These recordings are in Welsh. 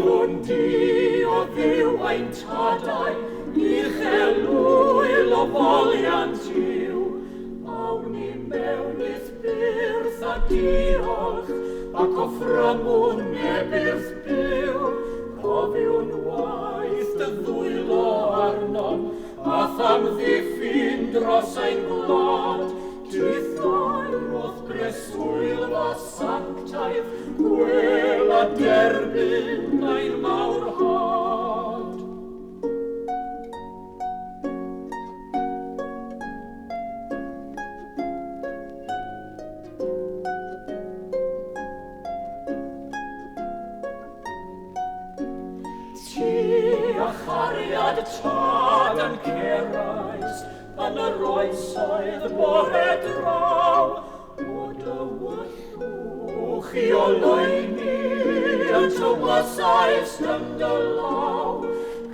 Ffoniwn di o ddiw ein tadau, I chelwyl o foliant i'w. Awn ni mewn i'th byrth a diolch, ac o fframwn nebyrth byw. Cofiwn waith dy ddwylo arnom, a tham ddiffyn dros ein gwlad. Dithau roedd breswyl a sanctaidd, gwel a derbyn ein mawr had. Ti a chariad tad yn cerais, yn yr oesoedd bore draw. O dy wyllwch I olyni, yn tywysais yn dy law.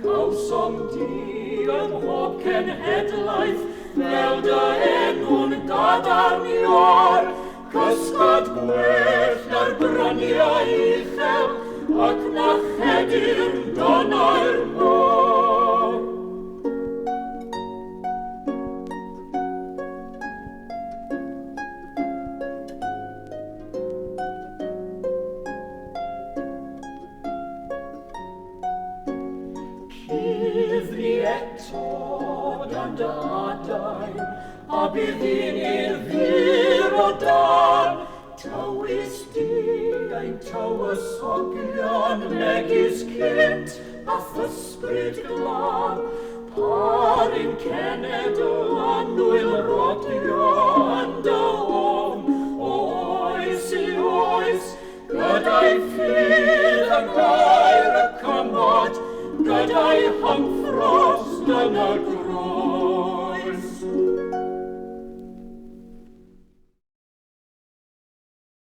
Cawsom di yn hob cenhedlaeth, fel dy enw'n gadarniol. Cysgod gwell na'r bryniau uchel, ac na chedir donau'r môr. Cyddni eto dan dy adain, a bydd un i'r fyr o dan. Tywys di ein tywysogion, megis cynt a thysbryd glân. Parin cenedl a nwyl rodio yn dy ofn, o oes I oes. Gyda'i ffydd yn gair y cymod, gyda'i hymffros yn y